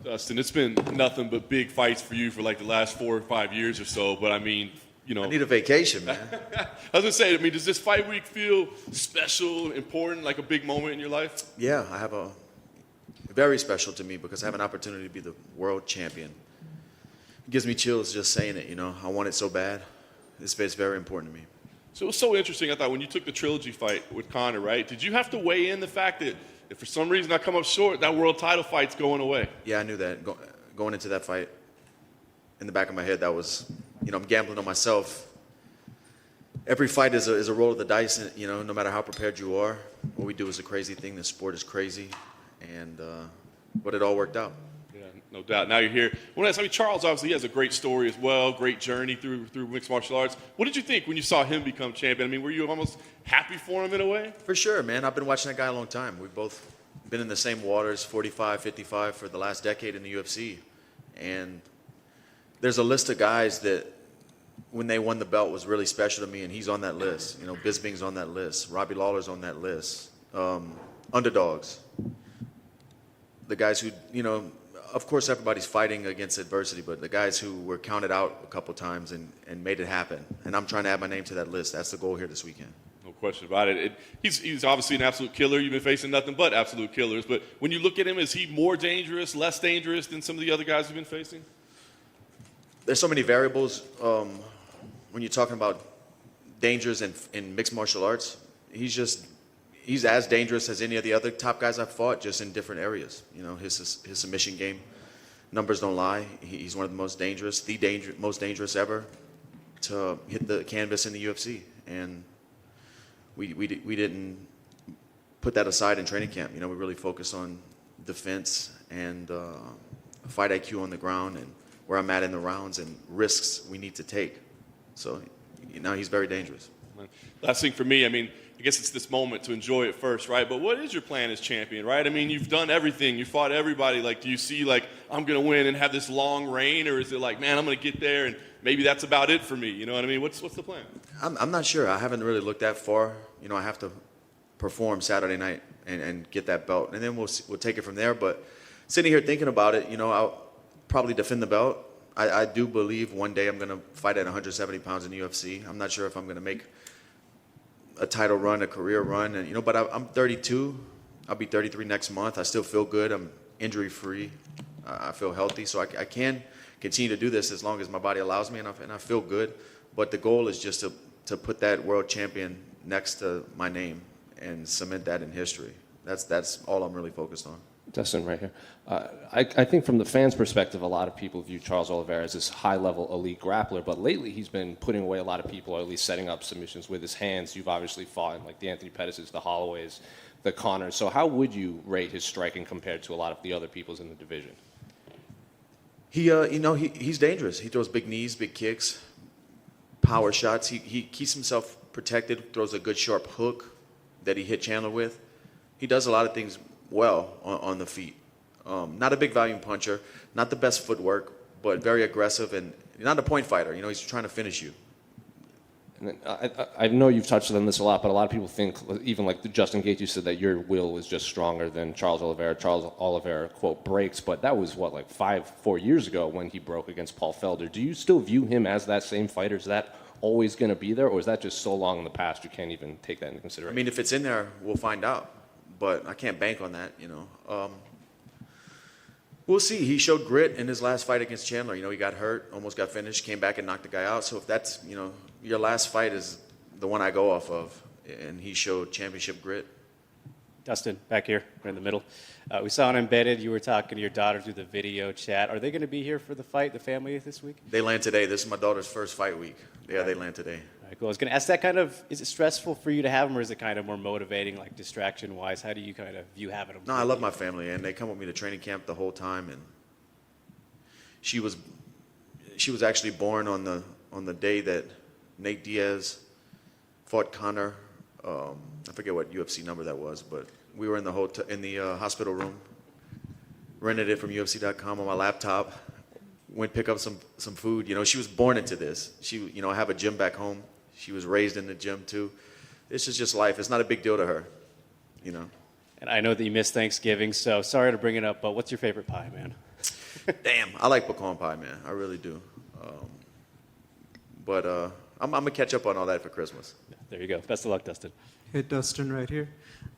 Dustin, it's been nothing but big fights for you for like the last 4 or 5 years or so. But I mean, I need a vacation, man. I was gonna say, I mean, does this fight week feel special, important, like a big moment in your life? Yeah, I have very special to me because I have an opportunity to be the world champion. It gives me chills just saying it, I want it so bad. It's very important to me. So it was so interesting, I thought, when you took the trilogy fight with Conor, right? Did you have to weigh in the fact that if for some reason I come up short, that world title fight's going away? Yeah, I knew that. Going into that fight, in the back of my head, that was, I'm gambling on myself. Every fight is a roll of the dice, and, no matter how prepared you are. What we do is a crazy thing. The sport is crazy, but it all worked out. Yeah, no doubt. Now you're here. Charles obviously has a great story as well, great journey through mixed martial arts. What did you think when you saw him become champion? I mean, were you almost happy for him in a way? For sure, man. I've been watching that guy a long time. We've both been in the same waters, 45, 55, for the last decade in the UFC. And there's a list of guys that, when they won the belt, was really special to me, and he's on that list. Bisping's on that list. Robbie Lawler's on that list. Underdogs. The guys who, of course everybody's fighting against adversity, but the guys who were counted out a couple times and made it happen. And I'm trying to add my name to that list. That's the goal here this weekend. No question about it. He's obviously an absolute killer. You've been facing nothing but absolute killers. But when you look at him, is he more dangerous, less dangerous than some of the other guys you've been facing? There's so many variables when you're talking about dangers in mixed martial arts. He's as dangerous as any of the other top guys I've fought, just in different areas. His submission game, numbers don't lie. He's one of the most dangerous, most dangerous ever to hit the canvas in the UFC. And we didn't put that aside in training camp. We really focus on defense and fight IQ on the ground and where I'm at in the rounds and risks we need to take. So he's very dangerous. Last thing for me, I guess it's this moment to enjoy it first, right? But what is your plan as champion, right? You've done everything. You fought everybody. Do you see, I'm going to win and have this long reign? Or is it man, I'm going to get there and maybe that's about it for me? You know what I mean? What's the plan? I'm not sure. I haven't really looked that far. I have to perform Saturday night and get that belt. And then we'll take it from there. But sitting here thinking about it, I'll probably defend the belt. I do believe one day I'm going to fight at 170 pounds in the UFC. I'm not sure if I'm going to make a title run, a career run, and but I'm 32. I'll be 33 next month. I still feel good. I'm injury free. I feel healthy, so I can continue to do this as long as my body allows me, and I feel good. But the goal is just to put that world champion next to my name and cement that in history. That's all I'm really focused on. Dustin, right here. I think from the fans' perspective, a lot of people view Charles Oliveira as this high-level elite grappler, but lately he's been putting away a lot of people, or at least setting up submissions with his hands. You've obviously fought in, the Anthony Pettis's, the Holloways, the Conors. So how would you rate his striking compared to a lot of the other people's in the division? He's dangerous. He throws big knees, big kicks, power shots. He keeps himself protected, throws a good sharp hook that he hit Chandler with. He does a lot of things well on the feet. Not a big volume puncher, not the best footwork, but very aggressive and not a point fighter. He's trying to finish you. And then I know you've touched on this a lot, but a lot of people think, even Justin Gaethje said, that your will is just stronger than Charles Oliveira. Charles Oliveira, quote, breaks, but that was 4 years ago when he broke against Paul Felder. Do you still view him as that same fighter? Is that always going to be there, or is that just so long in the past you can't even take that into consideration? If it's in there, we'll find out. But I can't bank on that, We'll see. He showed grit in his last fight against Chandler. He got hurt, almost got finished, came back and knocked the guy out. So if that's, your last fight is the one I go off of, and he showed championship grit. Dustin, back here, right in the middle. We saw on Embedded, you were talking to your daughter through the video chat. Are they going to be here for the fight, the family, this week? They land today. This is my daughter's first fight week. Yeah, they land today. All right, cool. I was going to ask is it stressful for you to have them, or is it kind of more motivating, distraction-wise? How do you kind of view having them? No, I love my family, and they come with me to training camp the whole time. And she was actually born on the day that Nate Diaz fought Conor. I forget what UFC number that was, but we were in the hospital room, rented it from UFC.com on my laptop, went pick up some food. She was born into this. She, I have a gym back home. She was raised in the gym too. This is just life. It's not a big deal to her, And I know that you missed Thanksgiving, so sorry to bring it up, but what's your favorite pie, man? Damn, I like pecan pie, man. I really do. But I'm going to catch up on all that for Christmas. There you go. Best of luck, Dustin. Hey, Dustin, right here.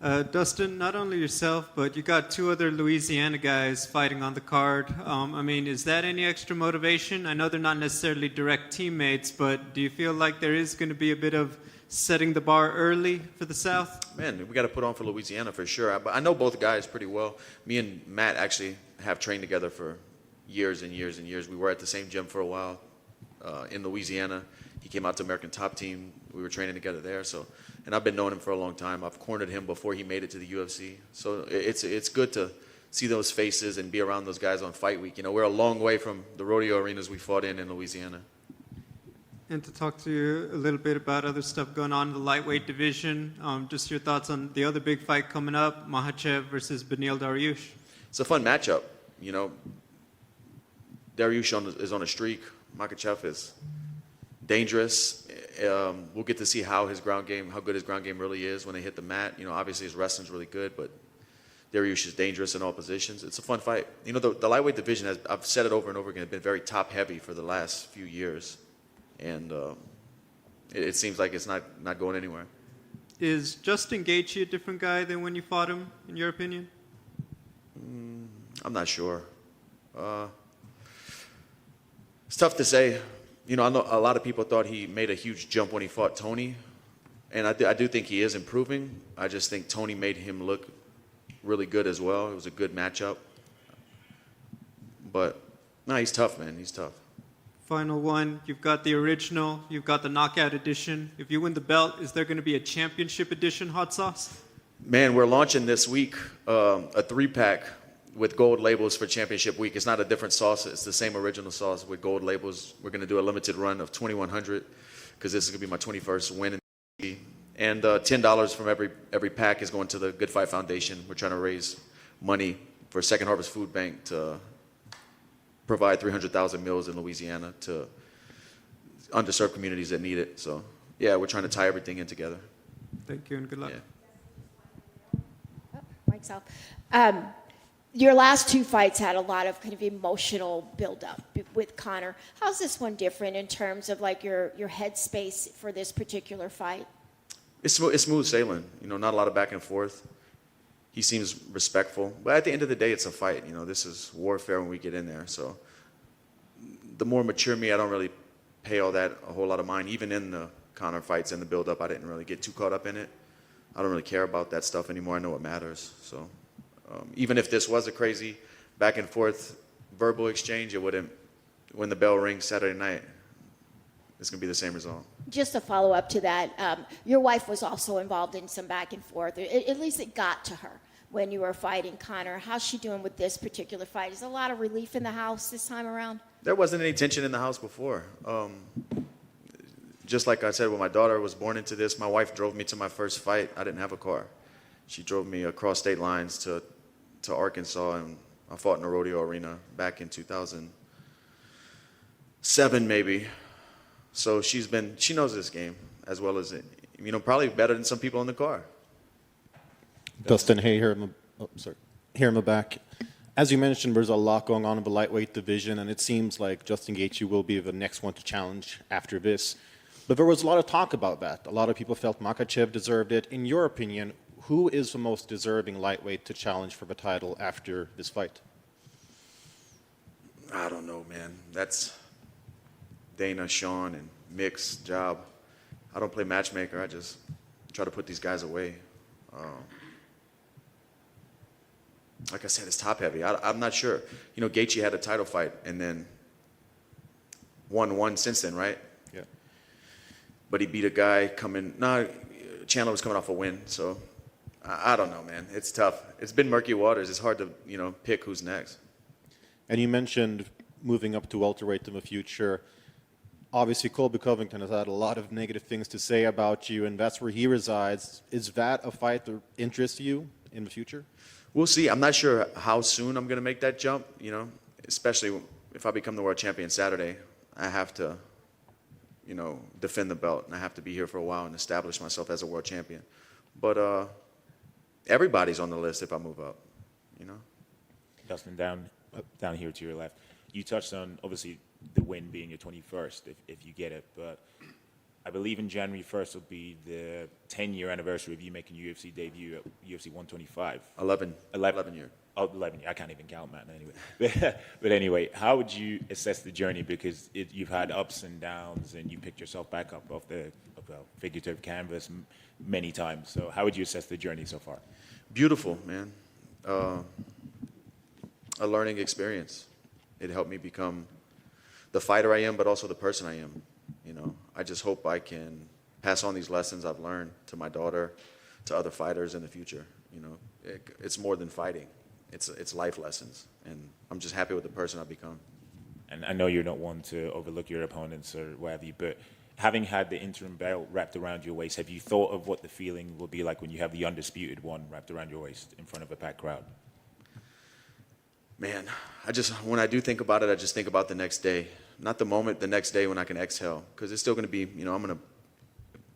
Dustin, not only yourself, but you got two other Louisiana guys fighting on the card. I mean, is that any extra motivation? I know they're not necessarily direct teammates, but do you feel like there is going to be a bit of setting the bar early for the South? Man, we got to put on for Louisiana for sure. I know both guys pretty well. Me and Matt actually have trained together for years and years and years. We were at the same gym for a while in Louisiana. He came out to American Top Team. We were training together there. So, and I've been knowing him for a long time. I've cornered him before he made it to the UFC. So it's good to see those faces and be around those guys on fight week. You know, we're a long way from the rodeo arenas we fought in Louisiana. And to talk to you a little bit about other stuff going on in the lightweight division, just your thoughts on the other big fight coming up, Makhachev versus Beneil Dariush. It's a fun matchup. You know, Dariush is on a streak. Makhachev is dangerous. We'll get to see how good his ground game really is when they hit the mat. You know, obviously his wrestling's really good, but Dariush is dangerous in all positions. It's a fun fight. You know, the lightweight division I've said it over and over again, been very top heavy for the last few years. And it seems like it's not going anywhere. Is Justin Gaethje a different guy than when you fought him, in your opinion? I'm not sure. It's tough to say. You know, I know a lot of people thought he made a huge jump when he fought Tony. And I do think he is improving. I just think Tony made him look really good as well. It was a good matchup. But, no, he's tough, man. He's tough. Final one, you've got the original, you've got the knockout edition. If you win the belt, is there going to be a championship edition hot sauce? Man, we're launching this week a 3-pack with gold labels for championship week. It's not a different sauce. It's the same original sauce with gold labels. We're going to do a limited run of 2,100 because this is going to be my 21st win. And $10 from every pack is going to the Good Fight Foundation. We're trying to raise money for Second Harvest Food Bank to provide 300,000 meals in Louisiana to underserved communities that need it. So, yeah, we're trying to tie everything in together. Thank you and good luck. Yeah. Oh, mic's off. Your last two fights had a lot of kind of emotional buildup with Conor. How's this one different in terms of like your headspace for this particular fight? It's smooth sailing. You know, not a lot of back and forth. He seems respectful. But at the end of the day, it's a fight. You know, this is warfare when we get in there. So the more mature me, I don't really pay a whole lot of mind. Even in the Conor fights and the buildup, I didn't really get too caught up in it. I don't really care about that stuff anymore. I know what matters. So even if this was a crazy back and forth verbal exchange, it wouldn't, when the bell rings Saturday night, it's going to be the same result. Just a follow up to that, your wife was also involved in some back and forth. At least it got to her when you were fighting Conor. How's she doing with this particular fight? Is there a lot of relief in the house this time around? There wasn't any tension in the house before. Just like I said, when my daughter was born into this, my wife drove me to my first fight. I didn't have a car. She drove me across state lines to Arkansas, and I fought in a rodeo arena back in 2007 maybe. So she knows this game as well as it, you know, probably better than some people in the car. Dustin, hey, here in the back. As you mentioned, there's a lot going on in the lightweight division, and it seems like Justin Gaethje will be the next one to challenge after this. But there was a lot of talk about that. A lot of people felt Makhachev deserved it. In your opinion, who is the most deserving lightweight to challenge for the title after this fight? I don't know, man. That's Dana, Sean, and Mick's job. I don't play matchmaker. I just try to put these guys away. Like I said, it's top heavy. I'm not sure. You know, Gaethje had a title fight and then won one since then, right? Yeah. But he beat a guy Chandler was coming off a win, so I don't know, man. It's tough. It's been murky waters. It's hard to, you know, pick who's next. And you mentioned moving up to welterweight in the future. Obviously, Colby Covington has had a lot of negative things to say about you, and that's where he resides. Is that a fight that interests you in the future? We'll see. I'm not sure how soon I'm going to make that jump, you know, especially if I become the world champion Saturday. I have to, you know, defend the belt, and I have to be here for a while and establish myself as a world champion. But everybody's on the list if I move up, you know. Dustin, down down here to your left. You touched on, obviously, the win being your 21st, if you get it, but I believe in January 1st will be the 10-year anniversary of you making UFC debut at UFC 125. 11 year. Oh, 11 years. I can't even count, man, anyway. But anyway, how would you assess the journey? Because you've had ups and downs, and you picked yourself back up off the figurative canvas many times. So how would you assess the journey so far? Beautiful, man. A learning experience. It helped me become the fighter I am, but also the person I am. You know, I just hope I can pass on these lessons I've learned to my daughter, to other fighters in the future. You know, it's more than fighting. It's life lessons, and I'm just happy with the person I've become. And I know you're not one to overlook your opponents or what have you, but having had the interim belt wrapped around your waist, have you thought of what the feeling will be like when you have the undisputed one wrapped around your waist in front of a packed crowd? Man, when I do think about it, I just think about the next day. Not the moment, the next day when I can exhale. Because it's still going to be, you know, I'm going to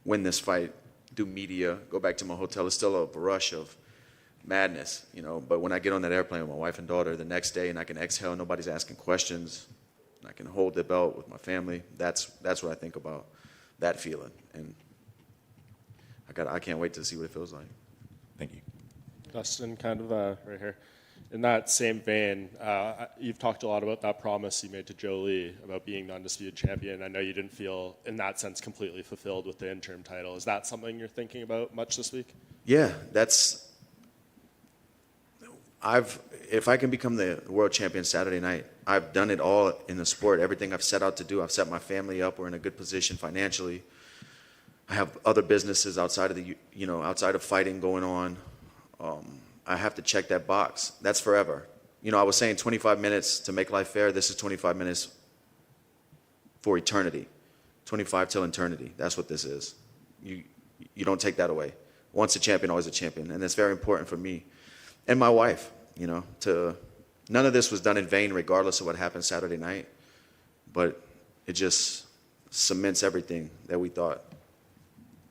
win this fight, do media, go back to my hotel. It's still a rush of madness, you know. But when I get on that airplane with my wife and daughter the next day and I can exhale, nobody's asking questions, and I can hold the belt with my family, that's what I think about, that feeling. And I can't wait to see what it feels like. Thank you. Dustin, kind of right here. In that same vein, you've talked a lot about that promise you made to Jolie about being the undisputed champion. I know you didn't feel, in that sense, completely fulfilled with the interim title. Is that something you're thinking about much this week? Yeah, if I can become the world champion Saturday night, I've done it all in the sport. Everything I've set out to do, I've set my family up. We're in a good position financially. I have other businesses outside of outside of fighting going on. I have to check that box. That's forever. You know, I was saying 25 minutes to make life fair. This is 25 minutes for eternity. 25 till eternity. That's what this is. You don't take that away. Once a champion, always a champion. And it's very important for me and my wife, you know, none of this was done in vain regardless of what happened Saturday night. But it just cements everything that we thought.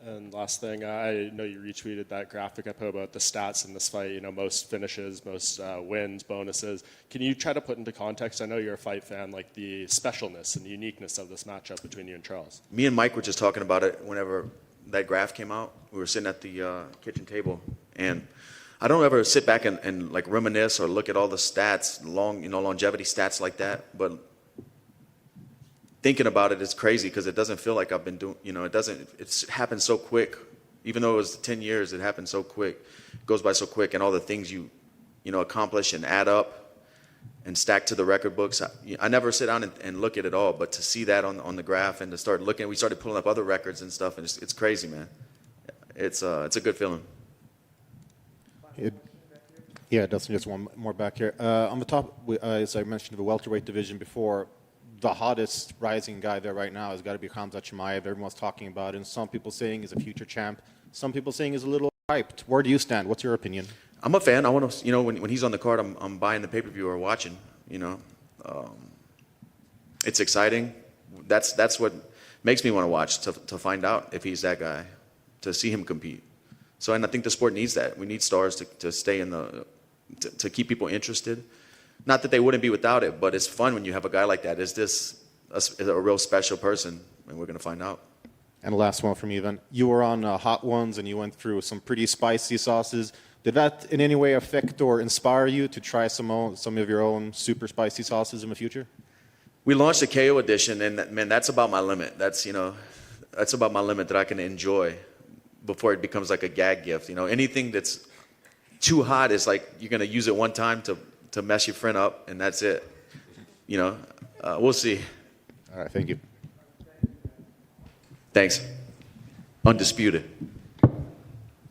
And last thing, I know you retweeted that graphic I put about the stats in this fight, you know, most finishes, most wins, bonuses. Can you try to put into context, I know you're a fight fan, like the specialness and the uniqueness of this matchup between you and Charles? Me and Mike were just talking about it whenever that graph came out. We were sitting at the kitchen table, and I don't ever sit back and like reminisce or look at all the stats, longevity stats like that, but thinking about it is crazy because it doesn't feel like I've been doing, you know, it's happened so quick. Even though it was 10 years, it happened so quick. It goes by so quick, and all the things you accomplish and add up and stack to the record books. I never sit down and look at it all, but to see that on the graph and to start looking, we started pulling up other records and stuff, and it's crazy, man. It's a good feeling. Yeah, Dustin, just one more back here. On the top, as I mentioned, the welterweight division before, the hottest rising guy there right now has got to be Khamzat Chimaev. Everyone's talking about it, and some people saying he's a future champ. Some people saying he's a little hyped. Where do you stand? What's your opinion? I'm a fan. I want to, when he's on the card, I'm buying the pay-per-view or watching. You know, it's exciting. That's what makes me want to watch, to find out if he's that guy, to see him compete. So, and I think the sport needs that. We need stars to stay to keep people interested. Not that they wouldn't be without it, but it's fun when you have a guy like that. Is this a real special person? And we're going to find out. And the last one from you then. You were on Hot Ones and you went through some pretty spicy sauces. Did that in any way affect or inspire you to try some of your own super spicy sauces in the future? We launched a KO edition, and man, that's about my limit. That's about my limit that I can enjoy before it becomes like a gag gift. You know, anything that's too hot is like you're going to use it one time to mess your friend up, and that's it. You know, we'll see. All right, thank you. Thanks. Undisputed.